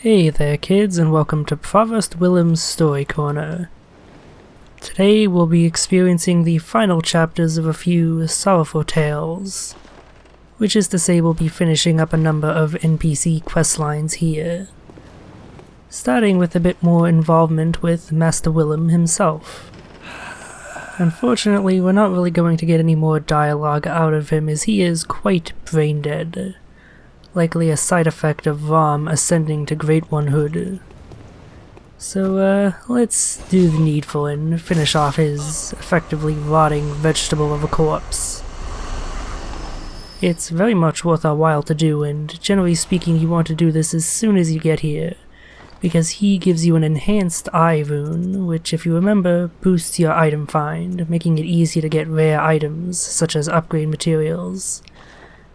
Hey there kids, and welcome to Provost Willem's Story Corner. Today we'll be experiencing the final chapters of a few Sorrowful tales, which is to say we'll be finishing up a number of NPC questlines here, starting with a bit more involvement with Master Willem himself. Unfortunately, we're not really going to get any more dialogue out of him as he is quite brain dead. Likely a side effect of Rom ascending to Great Onehood. So, let's do the needful and finish off his effectively rotting vegetable of a corpse. It's very much worth our while to do, and generally speaking you want to do this as soon as you get here, because he gives you an enhanced eye rune, which if you remember boosts your item find, making it easier to get rare items, such as upgrade materials.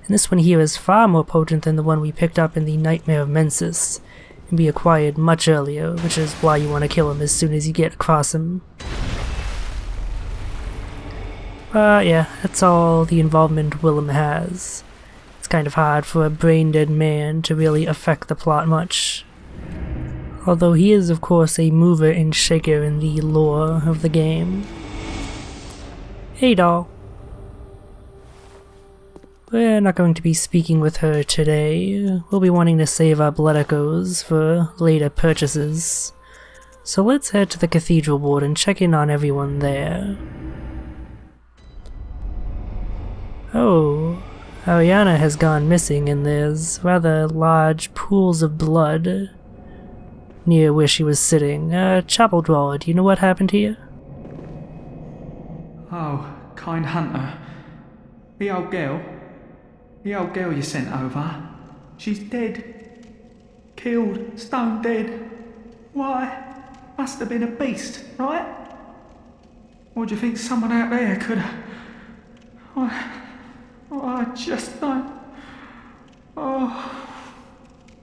And this one here is far more potent than the one we picked up in the Nightmare of Mensis, and be acquired much earlier, which is why you want to kill him as soon as you get across him. But yeah, that's all the involvement Willem has. It's kind of hard for a brain-dead man to really affect the plot much. Although he is of course a mover and shaker in the lore of the game. Hey doll. We're not going to be speaking with her today. We'll be wanting to save our blood echoes for later purchases. So let's head to the cathedral ward and check in on everyone there. Oh, Ariana has gone missing and there's rather large pools of blood near where she was sitting. Chapel Dweller, do you know what happened here? Oh, kind hunter. The old girl you sent over. She's dead. Killed, stone dead. Why? Must have been a beast, right? Or do you think someone out there could have... I just don't... Oh...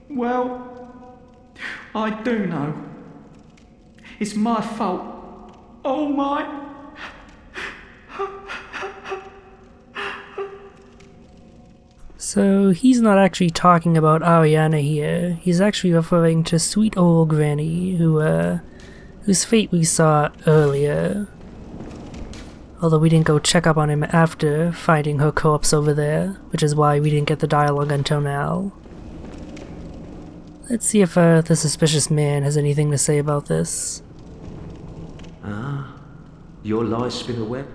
Well... I do know. It's my fault. Oh my... So he's not actually talking about Ariana here, he's actually referring to sweet old Granny, whose fate we saw earlier. Although we didn't go check up on him after finding her corpse over there, which is why we didn't get the dialogue until now. Let's see if the suspicious man has anything to say about this. Your lies spin a web,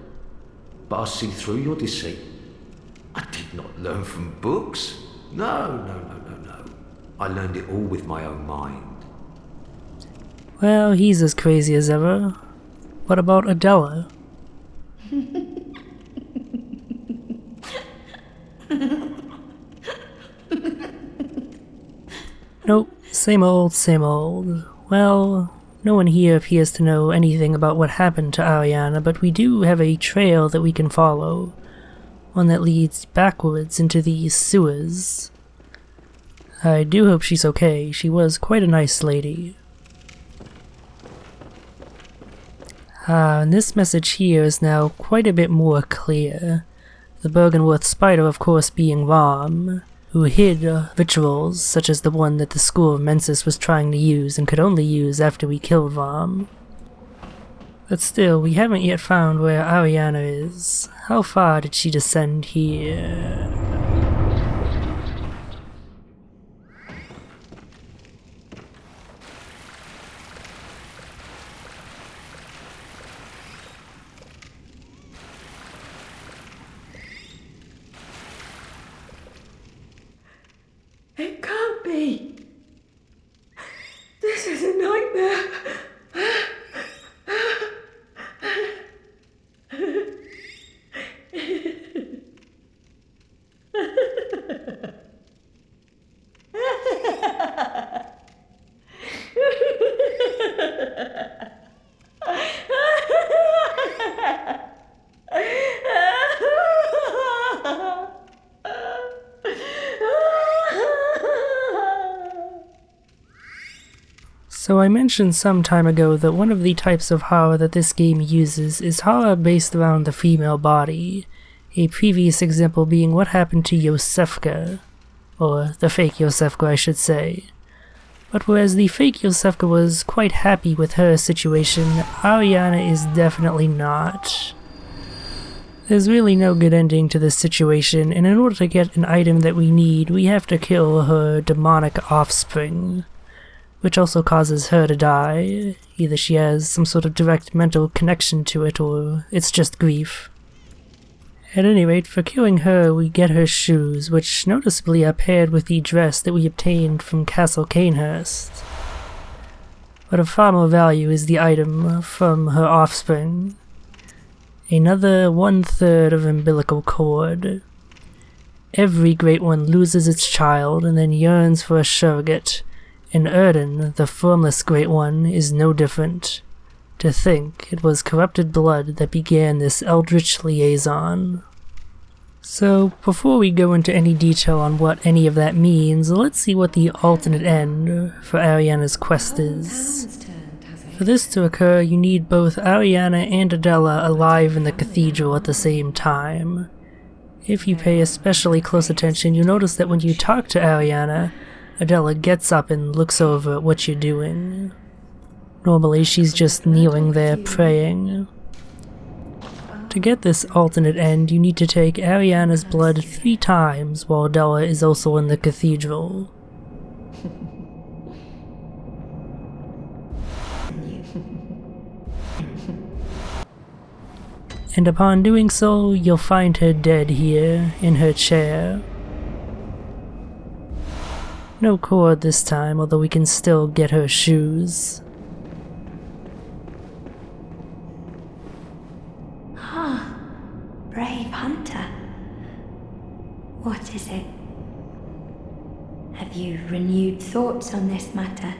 but I see through your deceit. I did not learn from books. No. I learned it all with my own mind. Well, he's as crazy as ever. What about Adela? Nope, same old, same old. Well, no one here appears to know anything about what happened to Ariana, but we do have a trail that we can follow. One that leads backwards into the sewers. I do hope she's okay. She was quite a nice lady. And this message here is now quite a bit more clear. The Bergenworth spider of course being Rom, who hid rituals such as the one that the School of Mensis was trying to use and could only use after we killed Rom. But still, we haven't yet found where Ariana is. How far did she descend here? It can't be. This is a nightmare. So I mentioned some time ago that one of the types of horror that this game uses is horror based around the female body, a previous example being what happened to Yosefka, or the fake Yosefka I should say. But whereas the fake Yosefka was quite happy with her situation, Ariana is definitely not. There's really no good ending to this situation, and in order to get an item that we need, we have to kill her demonic offspring, which also causes her to die. Either she has some sort of direct mental connection to it, or it's just grief. At any rate, for killing her, we get her shoes, which noticeably are paired with the dress that we obtained from Castle Canehurst. But of far more value is the item from her offspring. Another 1/3 of umbilical cord. Every Great One loses its child and then yearns for a surrogate, and Erden, the formless Great One, is no different. To think it was corrupted blood that began this eldritch liaison. So, before we go into any detail on what any of that means, let's see what the alternate end for Ariana's quest is. For this to occur, you need both Ariana and Adela alive in the cathedral at the same time. If you pay especially close attention, you'll notice that when you talk to Ariana, Adela gets up and looks over at what you're doing. Normally she's just kneeling there praying. To get this alternate end, you need to take Ariana's blood 3 times while Adela is also in the cathedral. And upon doing so, you'll find her dead here, in her chair. No cord this time, although we can still get her shoes. Ah, brave hunter. What is it? Have you renewed thoughts on this matter?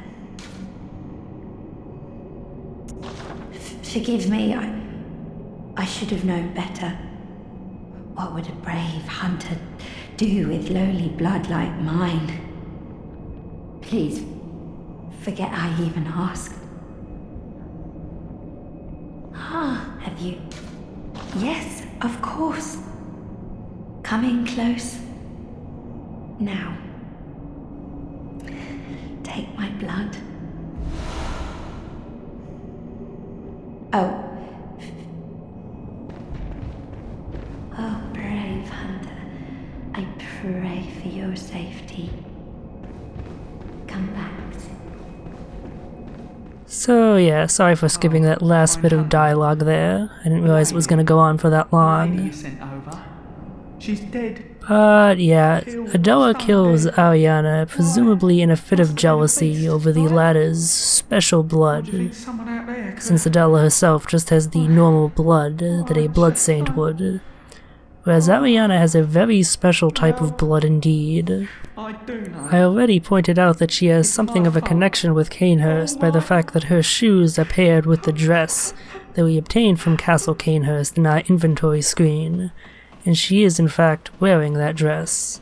Forgive me, I should have known better. What would a brave hunter do with lowly blood like mine? Please, forget I even asked. Ah, have you? Yes, of course. Coming close. Now, take my blood. Oh. Oh, brave hunter, I pray for your safety. Come back. So yeah, sorry for skipping that last bit of dialogue there. I didn't realize it was gonna go on for that Lady long. you sent over. She's dead. But yeah, Adela kills Ariana, presumably in a fit of jealousy over the latter's special blood, Someone out there could since Adela herself just has the normal blood that a blood saint would. Whereas Ariana has a very special type of blood indeed. I do know. I already pointed out that she has something of a connection with Canehurst by the fact that her shoes are paired with the dress that we obtained from Castle Canehurst in our inventory screen, and she is in fact wearing that dress.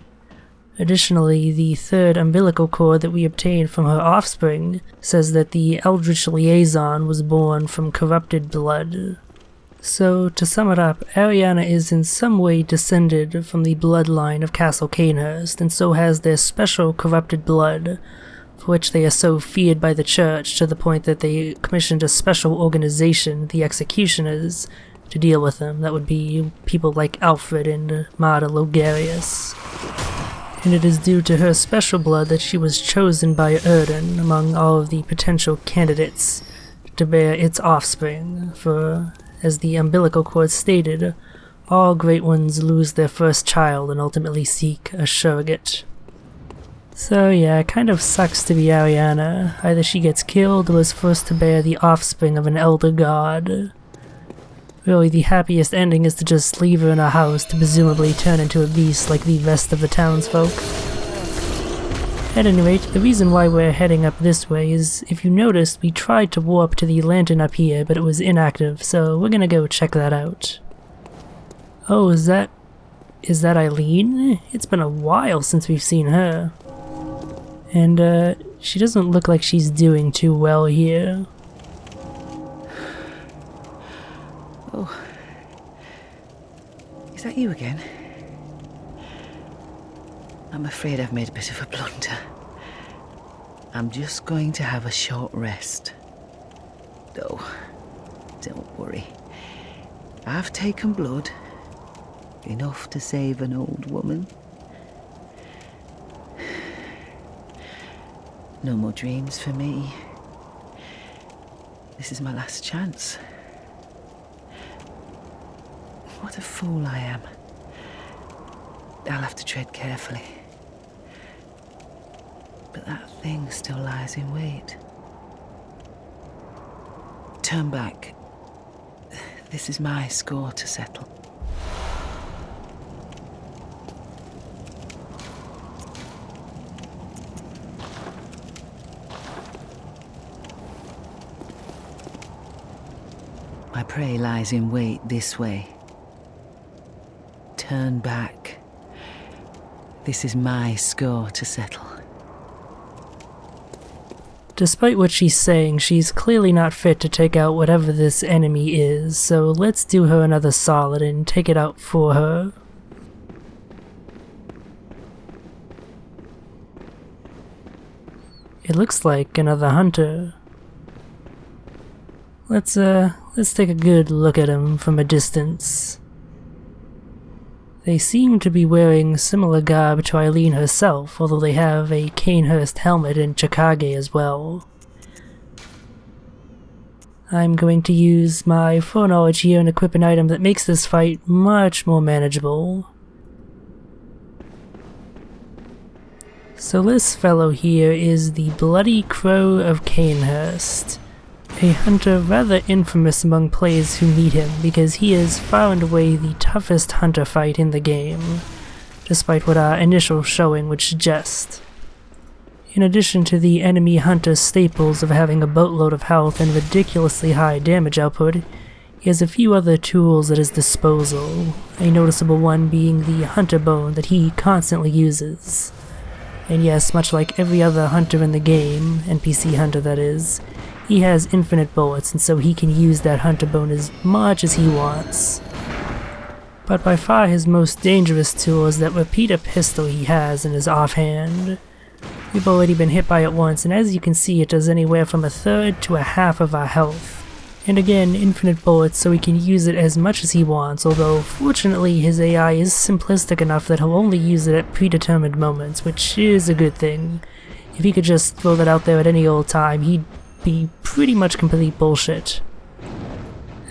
Additionally, the 3rd umbilical cord that we obtained from her offspring says that the Eldritch Liaison was born from corrupted blood. So, to sum it up, Ariana is in some way descended from the bloodline of Castle Canehurst, and so has their special corrupted blood, for which they are so feared by the church to the point that they commissioned a special organization, the Executioners, to deal with them. That would be people like Alfred and Marta Logarius. And it is due to her special blood that she was chosen by Erden among all of the potential candidates to bear its offspring, for as the umbilical cord stated, all Great Ones lose their first child and ultimately seek a surrogate. So yeah, it kind of sucks to be Ariana. Either she gets killed or is forced to bear the offspring of an elder god. Really, the happiest ending is to just leave her in a house to presumably turn into a beast like the rest of the townsfolk. At any rate, the reason why we're heading up this way is, if you noticed, we tried to warp to the lantern up here, but it was inactive, so we're gonna go check that out. Oh, is that Eileen? It's been a while since we've seen her. And, she doesn't look like she's doing too well here. Oh. Is that you again? I'm afraid I've made a bit of a blunder. I'm just going to have a short rest. Oh, don't worry. I've taken blood. Enough to save an old woman. No more dreams for me. This is my last chance. What a fool I am. I'll have to tread carefully. But that thing still lies in wait. Turn back. This is my score to settle. My prey lies in wait this way. Turn back. This is my score to settle. Despite what she's saying, she's clearly not fit to take out whatever this enemy is, so let's do her another solid and take it out for her. It looks like another hunter. Let's take a good look at him from a distance. They seem to be wearing similar garb to Eileen herself, although they have a Canehurst helmet and Chikage as well. I'm going to use my foreknowledge here and equip an item that makes this fight much more manageable. So this fellow here is the Bloody Crow of Canehurst. A hunter rather infamous among players who meet him because he is far and away the toughest hunter fight in the game, despite what our initial showing would suggest. In addition to the enemy hunter's staples of having a boatload of health and ridiculously high damage output, he has a few other tools at his disposal, a noticeable one being the hunter bone that he constantly uses. And yes, much like every other hunter in the game, NPC hunter that is, he has infinite bullets, and so he can use that hunter bone as much as he wants. But by far his most dangerous tool is that repeater pistol he has in his offhand. We've already been hit by it once, and as you can see it does anywhere from a third to a half of our health. And again, infinite bullets, so he can use it as much as he wants, although fortunately his AI is simplistic enough that he'll only use it at predetermined moments, which is a good thing. If he could just throw that out there at any old time, he'd be pretty much complete bullshit.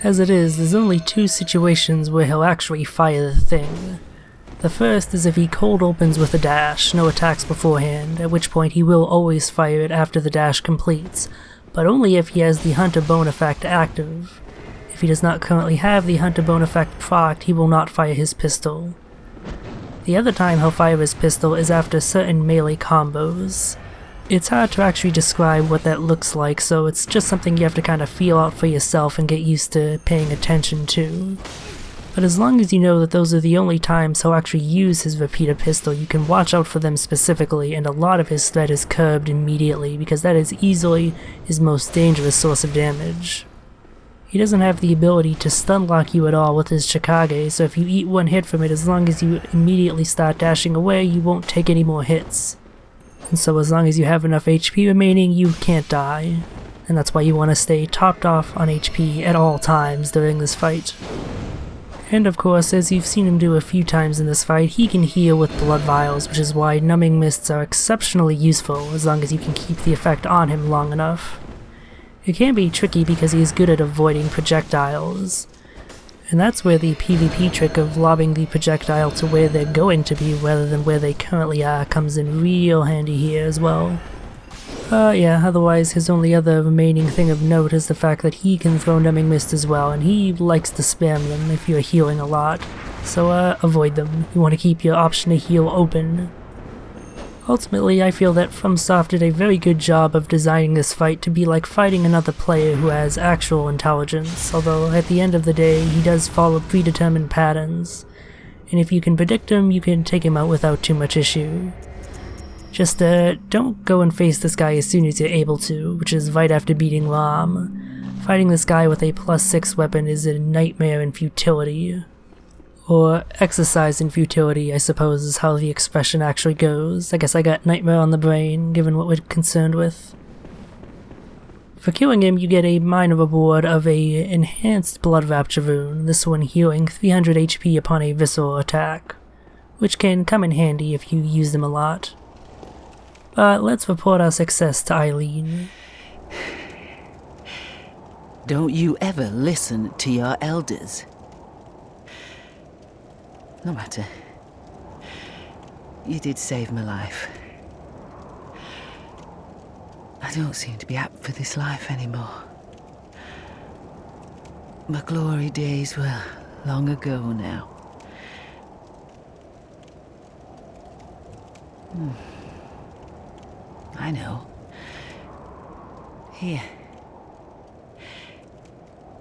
As it is, there's only two situations where he'll actually fire the thing. The first is if he cold opens with a dash, no attacks beforehand, at which point he will always fire it after the dash completes, but only if he has the hunter bone effect active. If he does not currently have the hunter bone effect procced, he will not fire his pistol. The other time he'll fire his pistol is after certain melee combos. It's hard to actually describe what that looks like, so it's just something you have to kind of feel out for yourself and get used to paying attention to. But as long as you know that those are the only times he'll actually use his repeater pistol, you can watch out for them specifically, and a lot of his threat is curbed immediately, because that is easily his most dangerous source of damage. He doesn't have the ability to stun lock you at all with his Chikage, so if you eat one hit from it, as long as you immediately start dashing away, you won't take any more hits. And so as long as you have enough HP remaining, you can't die. And that's why you want to stay topped off on HP at all times during this fight. And of course, as you've seen him do a few times in this fight, he can heal with blood vials, which is why numbing mists are exceptionally useful as long as you can keep the effect on him long enough. It can be tricky because he is good at avoiding projectiles. And that's where the PvP trick of lobbing the projectile to where they're going to be rather than where they currently are comes in real handy here as well. Yeah, otherwise his only other remaining thing of note is the fact that he can throw numbing mist as well, and he likes to spam them if you're healing a lot. So avoid them. You want to keep your option to heal open. Ultimately, I feel that FromSoft did a very good job of designing this fight to be like fighting another player who has actual intelligence, although at the end of the day, he does follow predetermined patterns. And if you can predict him, you can take him out without too much issue. Just don't go and face this guy as soon as you're able to, which is right after beating Lam. Fighting this guy with a +6 weapon is a nightmare in futility. Or exercise in futility, I suppose is how the expression actually goes. I guess I got nightmare on the brain, given what we're concerned with. For killing him, you get a minor reward of a enhanced blood rapture rune, this one healing 300 HP upon a visceral attack, which can come in handy if you use them a lot. But let's report our success to Eileen. Don't you ever listen to your elders. No matter. You did save my life. I don't seem to be apt for this life anymore. My glory days were long ago now. I know. Here.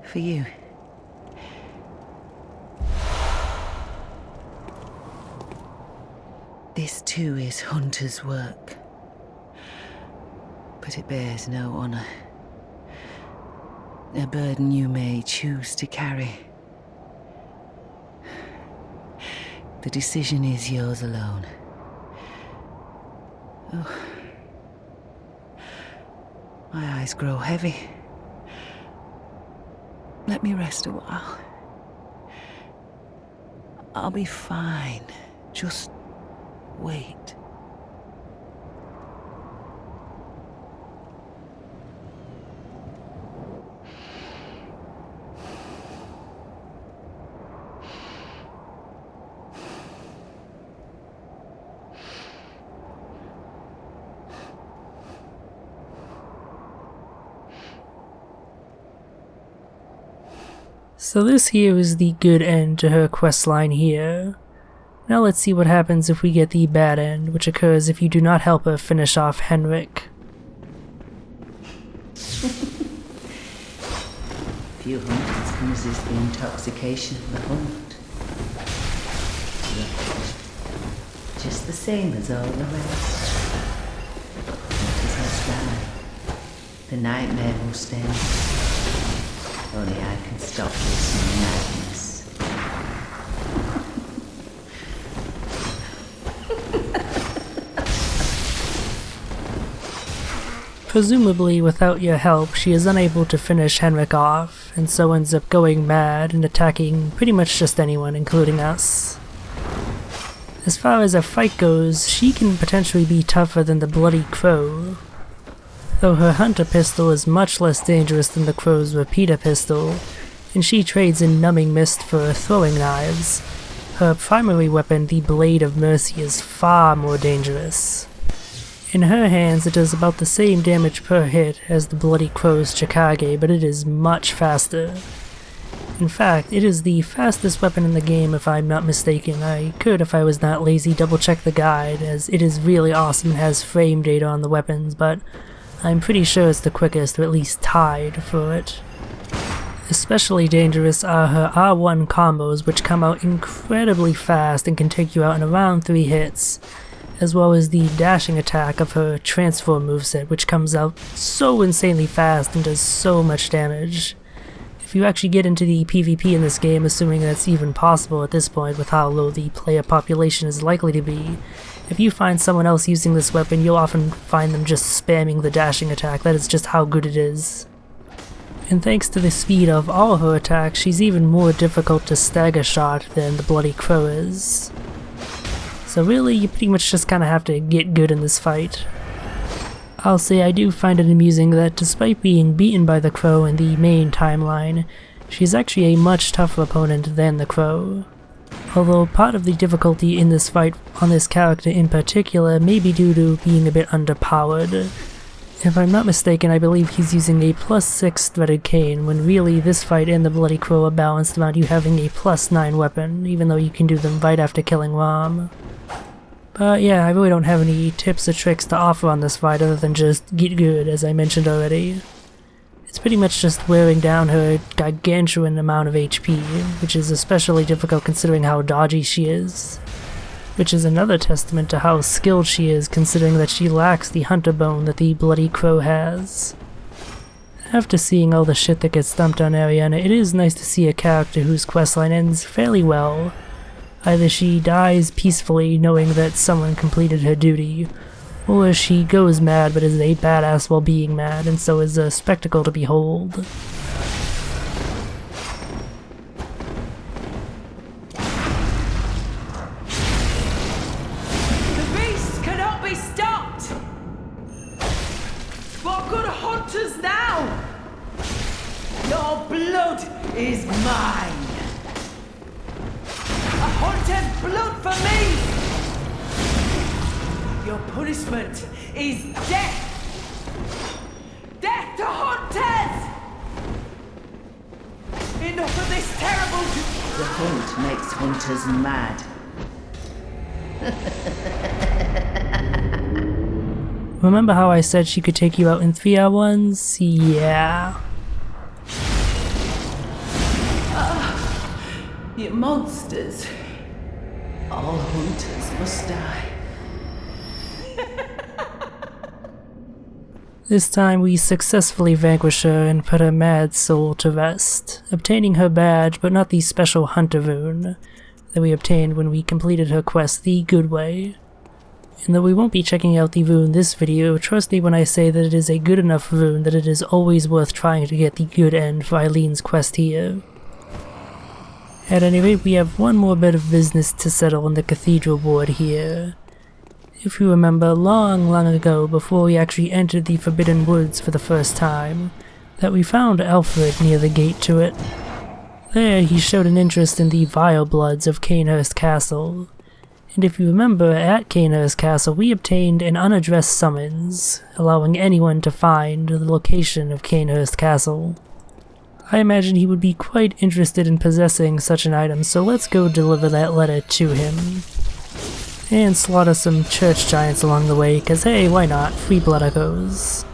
For you. This too is hunter's work. But it bears no honor. A burden you may choose to carry. The decision is yours alone. Oh. My eyes grow heavy. Let me rest a while. I'll be fine. Just wait. So this here is the good end to her questline here. Now let's see what happens if we get the bad end, which occurs if you do not help her finish off Henrik. Few hunters can resist the intoxication of the hunt. Just the same as all the rest. Hunters must die. The nightmare will stand. Only I can stop this madness. Presumably, without your help, she is unable to finish Henrik off, and so ends up going mad and attacking pretty much just anyone, including us. As far as a fight goes, she can potentially be tougher than the Bloody Crow, though her hunter pistol is much less dangerous than the Crow's repeater pistol, and she trades in numbing mist for throwing knives. Her primary weapon, the Blade of Mercy, is far more dangerous. In her hands it does about the same damage per hit as the Bloody Crow's Chikage, but it is much faster. In fact, it is the fastest weapon in the game if I'm not mistaken. I could, if I was not lazy, double check the guide, as it is really awesome and has frame data on the weapons, but I'm pretty sure it's the quickest, or at least tied for it. Especially dangerous are her R1 combos, which come out incredibly fast and can take you out in around 3 hits, as well as the dashing attack of her transform moveset, which comes out so insanely fast and does so much damage. If you actually get into the PvP in this game, assuming that's even possible at this point with how low the player population is likely to be, if you find someone else using this weapon, you'll often find them just spamming the dashing attack. That is just how good it is. And thanks to the speed of all her attacks, she's even more difficult to stagger shot than the Bloody Crow is. So really, you pretty much just kinda have to get good in this fight. I'll say I do find it amusing that despite being beaten by the Crow in the main timeline, she's actually a much tougher opponent than the Crow. Although part of the difficulty in this fight on this character in particular may be due to being a bit underpowered. If I'm not mistaken, I believe he's using a +6 threaded cane, when really this fight and the Bloody Crow are balanced around you having a +9 weapon, even though you can do them right after killing Rom. But yeah, I really don't have any tips or tricks to offer on this fight other than just get good, as I mentioned already. It's pretty much just wearing down her gargantuan amount of HP, which is especially difficult considering how dodgy she is. Which is another testament to how skilled she is, considering that she lacks the hunter bone that the Bloody Crow has. After seeing all the shit that gets dumped on Ariana, it is nice to see a character whose questline ends fairly well, Either she dies peacefully knowing that someone completed her duty, or she goes mad but is a badass while being mad, and so is a spectacle to behold. The beast cannot be stopped! What good hunters now? Your blood is mine! A hunter's blood for me! Your punishment is death! Death to hunters! Enough of this terrible... The hunt makes hunters mad. Remember how I said she could take you out in 3-hour-1s? Yeah. You monsters. All hunters must die. This time we successfully vanquish her and put her mad soul to rest, obtaining her badge but not the special hunter rune that we obtained when we completed her quest the good way. And though we won't be checking out the rune this video, trust me when I say that it is a good enough rune that it is always worth trying to get the good end for Eileen's quest here. At any rate, we have one more bit of business to settle in the cathedral ward here. If you remember long ago, before we actually entered the Forbidden Woods for the first time, that we found Alfred near the gate to it. There he showed an interest in the vile bloods of Cainhurst Castle, and if you remember, at Cainhurst Castle we obtained an unaddressed summons, allowing anyone to find the location of Cainhurst Castle. I imagine he would be quite interested in possessing such an item, so let's go deliver that letter to him. And slaughter some church giants along the way, cause hey, why not? Free blood echoes.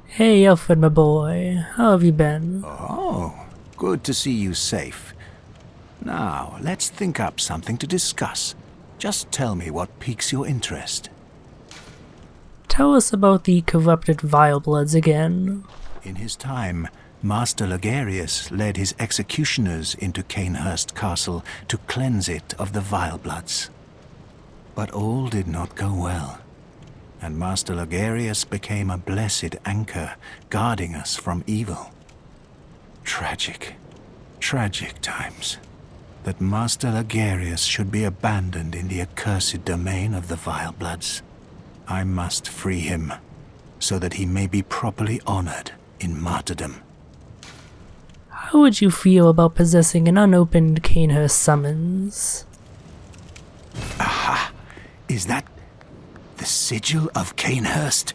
Hey Alfred, my boy, how have you been? Oh, good to see you safe. Now, let's think up something to discuss. Just tell me what piques your interest. Tell us about the corrupted Vilebloods again. In his time, Master Logarius led his executioners into Cainhurst Castle to cleanse it of the Vilebloods. But all did not go well, and Master Logarius became a blessed anchor, guarding us from evil. Tragic, tragic times. That Master Logarius should be abandoned in the accursed domain of the Vilebloods. I must free him, so that he may be properly honored in martyrdom. How would you feel about possessing an unopened Cainhurst summons? Aha! Is that the sigil of Cainhurst?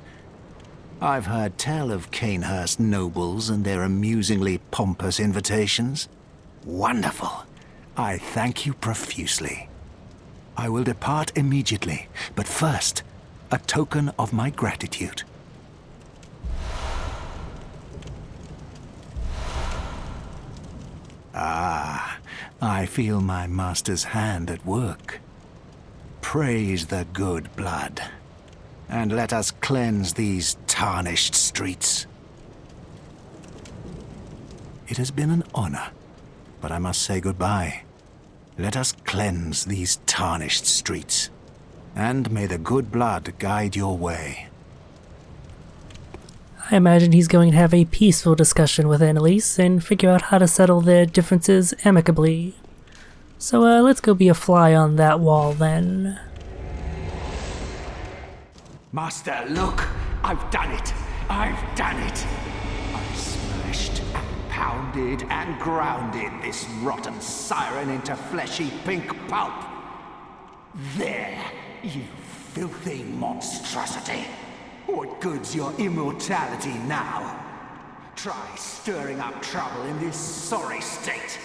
I've heard tell of Cainhurst nobles and their amusingly pompous invitations. Wonderful! I thank you profusely. I will depart immediately, but first, a token of my gratitude. Ah, I feel my master's hand at work. Praise the good blood, and let us cleanse these tarnished streets. It has been an honor, but I must say goodbye. Let us cleanse these tarnished streets, and may the good blood guide your way. I imagine he's going to have a peaceful discussion with Annalise and figure out how to settle their differences amicably. So let's go be a fly on that wall then. Master, look! I've done it! I've done it! I've smashed and pounded and grounded this rotten siren into fleshy pink pulp. There, you filthy monstrosity! What good's your immortality now? Try stirring up trouble in this sorry state.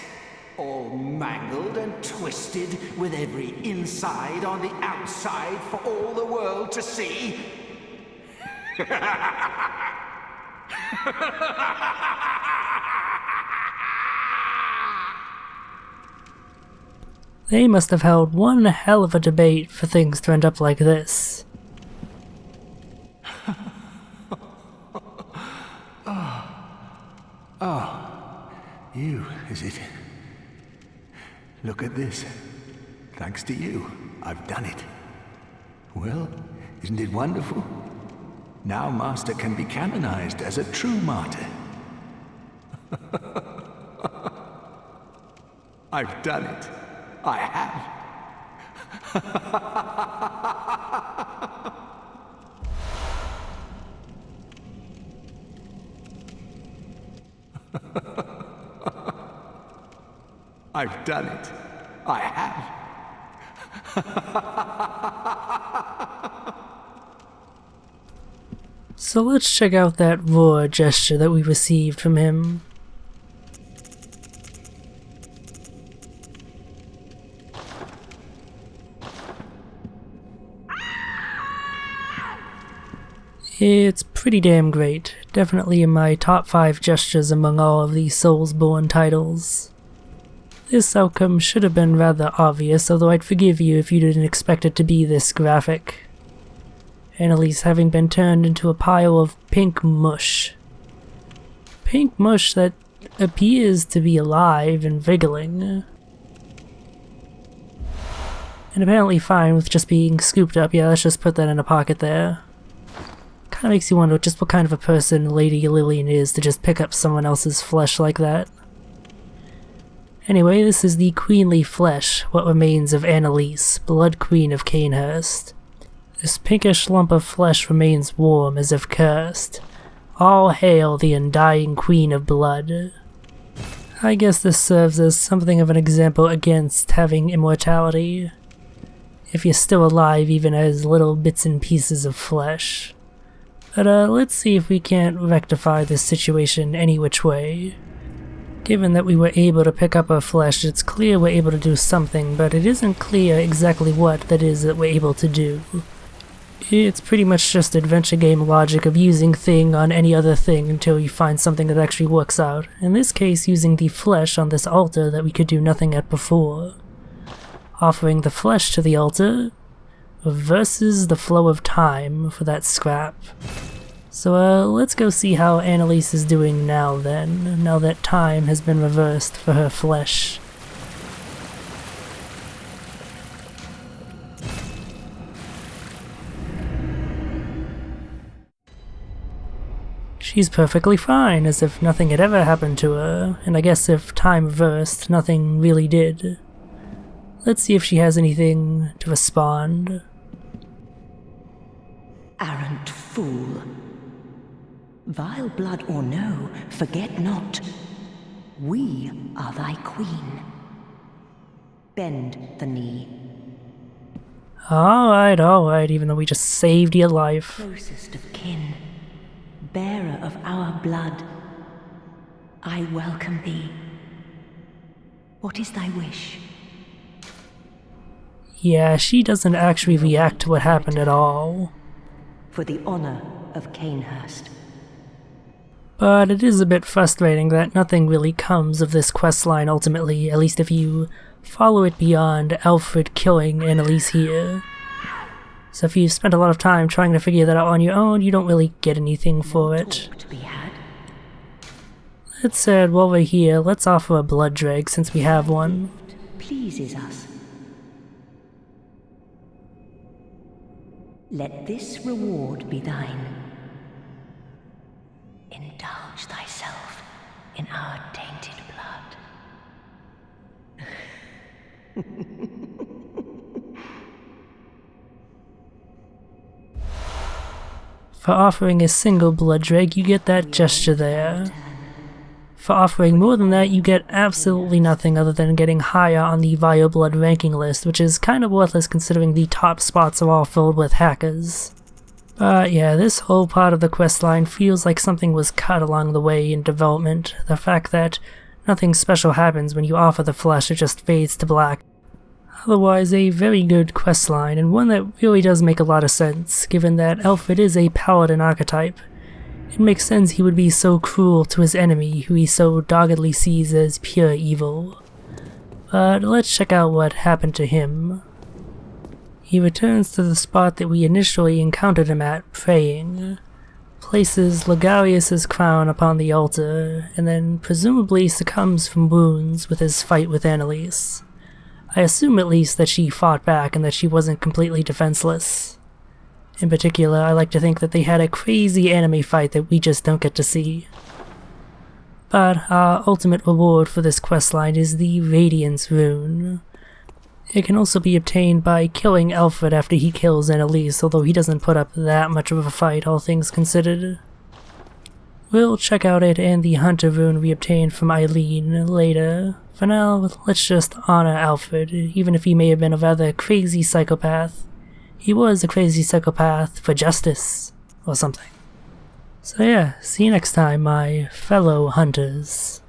All mangled and twisted, with every inside on the outside for all the world to see. They must have held one hell of a debate for things to end up like this. You, is it? Look at this. Thanks to you, I've done it. Well, isn't it wonderful? Now Master can be canonized as a true martyr. I've done it. I have. I've done it. I have. So let's check out that roar gesture that we received from him. It's pretty damn great. Definitely in my top 5 gestures among all of the Soulsborne titles. This outcome should have been rather obvious, although I'd forgive you if you didn't expect it to be this graphic. Annalise having been turned into a pile of pink mush. Pink mush that appears to be alive and wriggling. And apparently fine with just being scooped up. Yeah, let's just put that in a pocket there. Kinda makes you wonder just what kind of a person Lady Lillian is to just pick up someone else's flesh like that. Anyway, this is the queenly flesh, what remains of Annalise, Blood Queen of Cainhurst. This pinkish lump of flesh remains warm as if cursed. All hail the undying Queen of Blood. I guess this serves as something of an example against having immortality. If you're still alive even as little bits and pieces of flesh. But let's see if we can't rectify this situation any which way. Given that we were able to pick up her flesh, it's clear we're able to do something, but it isn't clear exactly what that is that we're able to do. It's pretty much just adventure game logic of using thing on any other thing until you find something that actually works out. In this case, using the flesh on this altar that we could do nothing at before. Offering the flesh to the altar reverses the flow of time for that scrap. So let's go see how Annalise is doing now then, now that time has been reversed for her flesh. She's perfectly fine, as if nothing had ever happened to her, and I guess if time reversed, nothing really did. Let's see if she has anything to respond. Arrant fool. Vile blood or no, forget not. We are thy queen. Bend the knee. Alright, even though we just saved your life. Closest of kin, bearer of our blood, I welcome thee. What is thy wish? Yeah, she doesn't actually react to what happened at all. For the honor of Cainhurst. But it is a bit frustrating that nothing really comes of this questline ultimately, at least if you follow it beyond Alfred killing Annalise here. So if you've spent a lot of time trying to figure that out on your own, you don't really get anything for it. To be had. That said, while we're here, let's offer a blood drag since we have one. Pleases us. Let this reward be thine. Indulge thyself in our tainted blood. For offering a single blood drag, you get that gesture there. For offering more than that, you get absolutely nothing other than getting higher on the Vile Blood ranking list, which is kind of worthless considering the top spots are all filled with hackers. But yeah, this whole part of the questline feels like something was cut along the way in development. The fact that nothing special happens when you offer the flesh, it just fades to black. Otherwise, a very good questline, and one that really does make a lot of sense, given that Alfred is a paladin archetype. It makes sense he would be so cruel to his enemy, who he so doggedly sees as pure evil. But let's check out what happened to him. He returns to the spot that we initially encountered him at, praying, places Ligarius' crown upon the altar, and then presumably succumbs from wounds with his fight with Annalise. I assume at least that she fought back and that she wasn't completely defenseless. In particular, I like to think that they had a crazy anime fight that we just don't get to see. But our ultimate reward for this questline is the Radiance Rune. It can also be obtained by killing Alfred after he kills Annalise, although he doesn't put up that much of a fight, all things considered. We'll check out it and the Hunter Rune we obtained from Eileen later. For now, let's just honor Alfred, even if he may have been a rather crazy psychopath. He was a crazy psychopath for justice, or something. So yeah, see you next time, my fellow hunters.